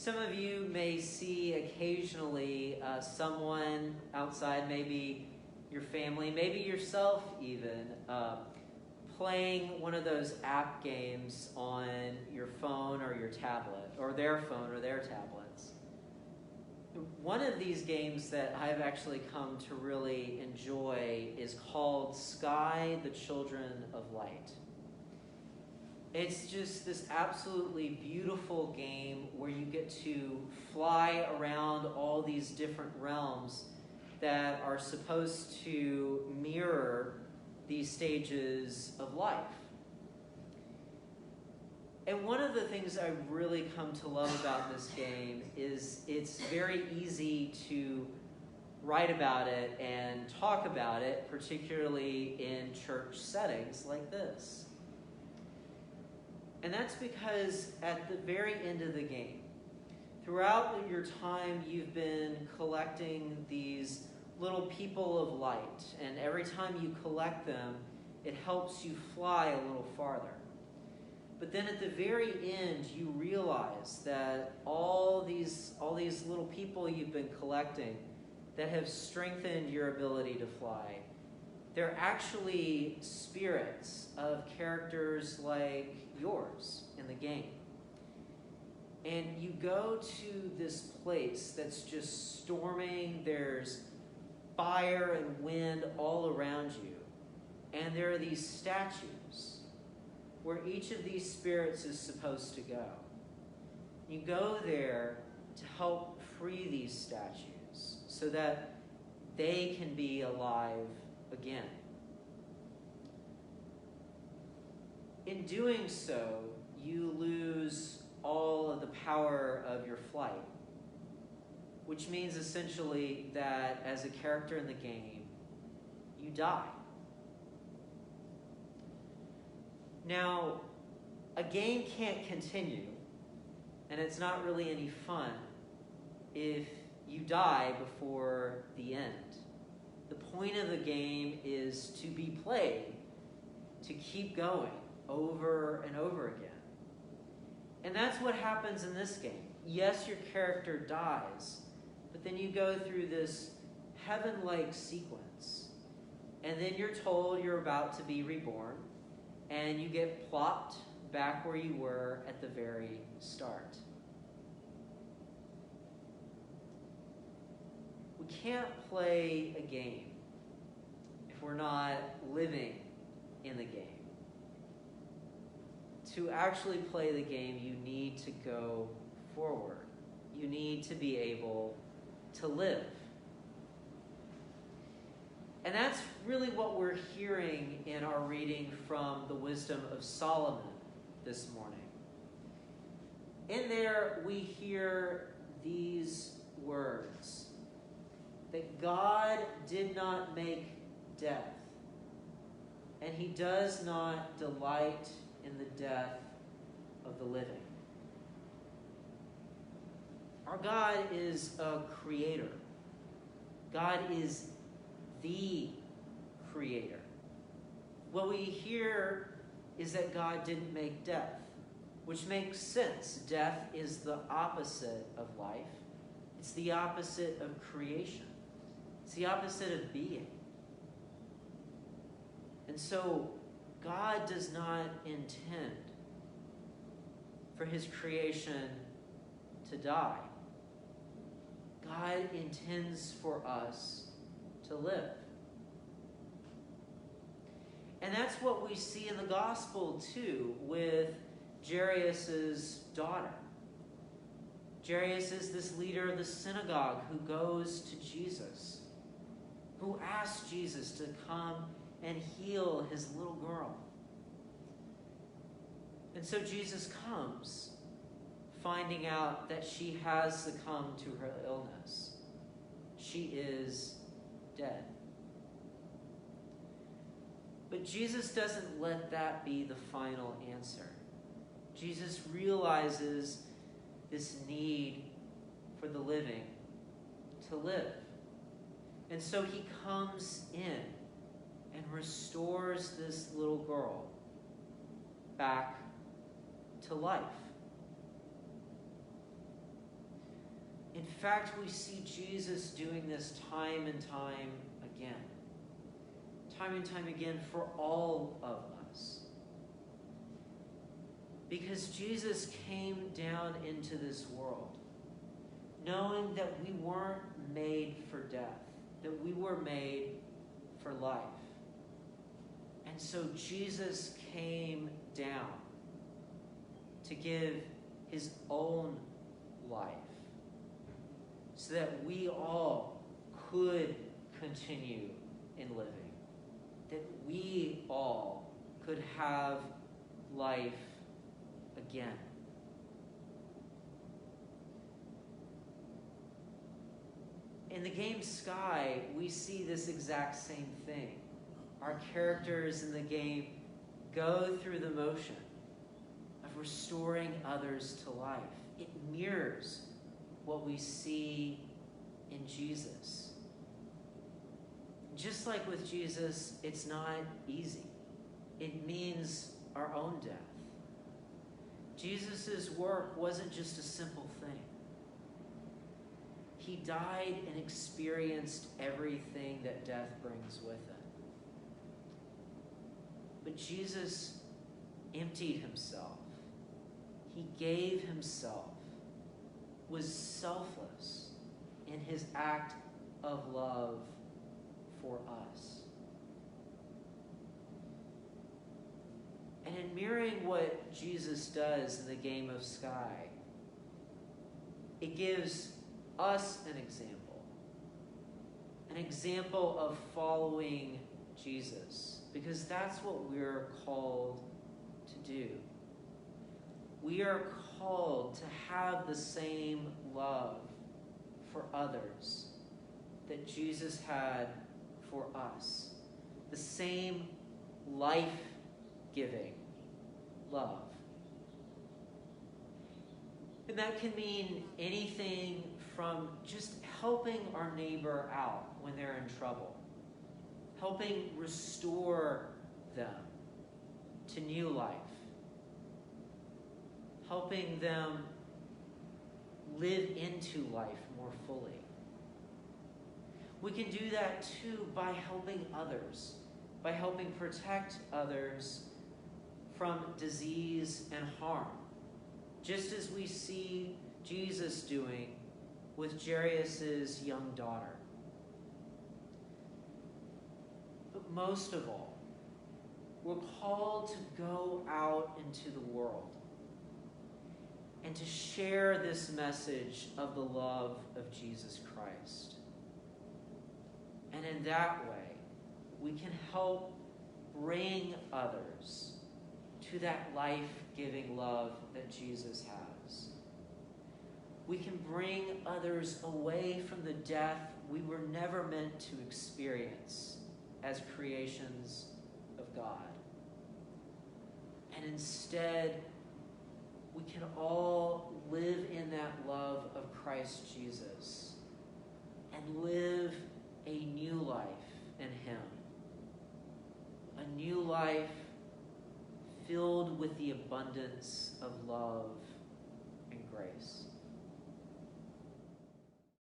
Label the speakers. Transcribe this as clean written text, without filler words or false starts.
Speaker 1: Some of you may see occasionally someone outside, maybe your family, maybe yourself even, playing one of those app games on your phone or your tablet, or their phone or their tablets. One of these games that I've actually come to really enjoy is called Sky, the Children of Light. It's just this absolutely beautiful game where you get to fly around all these different realms that are supposed to mirror these stages of life. And one of the things I really come to love about this game is it's very easy to write about it and talk about it, particularly in church settings like this. And that's because at the very end of the game, throughout your time, you've been collecting these little people of light. And every time you collect them, it helps you fly a little farther. But then at the very end, you realize that all these little people you've been collecting that have strengthened your ability to fly, they're actually spirits of characters like yours in the game. And you go to this place that's just storming, there's fire and wind all around you, and there are these statues where each of these spirits is supposed to go. You go there to help free these statues so that they can be alive again. In doing so, you lose all of the power of your flight, which means essentially that as a character in the game, you die. Now, a game can't continue, and it's not really any fun if you die before the end. The point of the game is to be played, to keep going over and over again. And that's what happens in this game. Yes, your character dies, but then you go through this heaven-like sequence, and then you're told you're about to be reborn, and you get plopped back where you were at the very start. We can't play a game if we're not living in the game. To actually play the game, you need to go forward. You need to be able to live. And that's really what we're hearing in our reading from the Wisdom of Solomon this morning. In there, we hear these words, that God did not make death, and he does not delight in the death of the living. Our God is a creator. God is the creator. What we hear is that God didn't make death, which makes sense. Death is the opposite of life. It's the opposite of creation. It's the opposite of being. And so God does not intend for his creation to die. God intends for us to live. And that's what we see in the gospel too with Jairus' daughter. Jairus is this leader of the synagogue who goes to Jesus, who asks Jesus to come and heal his little girl. And so Jesus comes, finding out that she has succumbed to her illness. She is dead. But Jesus doesn't let that be the final answer. Jesus realizes this need for the living to live. And so he comes in and restores this little girl back to life. In fact, we see Jesus doing this time and time again. Time and time again for all of us. Because Jesus came down into this world knowing that we weren't made for death, that we were made for life. And so Jesus came down to give his own life so that we all could continue in living, that we all could have life again. In the game Sky, we see this exact same thing. Our characters in the game go through the motion of restoring others to life. It mirrors what we see in Jesus. Just like with Jesus, it's not easy. It means our own death. Jesus' work wasn't just a simple thing. He died and experienced everything that death brings with it. But Jesus emptied himself. He gave himself, was selfless in his act of love for us. And in mirroring what Jesus does in the game of Sky, it gives us an example of following Jesus, because that's what we're called to do. We are called to have the same love for others that Jesus had for us, the same life-giving love. And that can mean anything from just helping our neighbor out when they're in trouble, helping restore them to new life, helping them live into life more fully. We can do that too by helping others, by helping protect others from disease and harm, just as we see Jesus doing with Jairus' young daughter. But most of all, we're called to go out into the world and to share this message of the love of Jesus Christ. And in that way, we can help bring others to that life-giving love that Jesus has. We can bring others away from the death we were never meant to experience as creations of God. And instead, we can all live in that love of Christ Jesus and live a new life in him. A new life filled with the abundance of love and grace.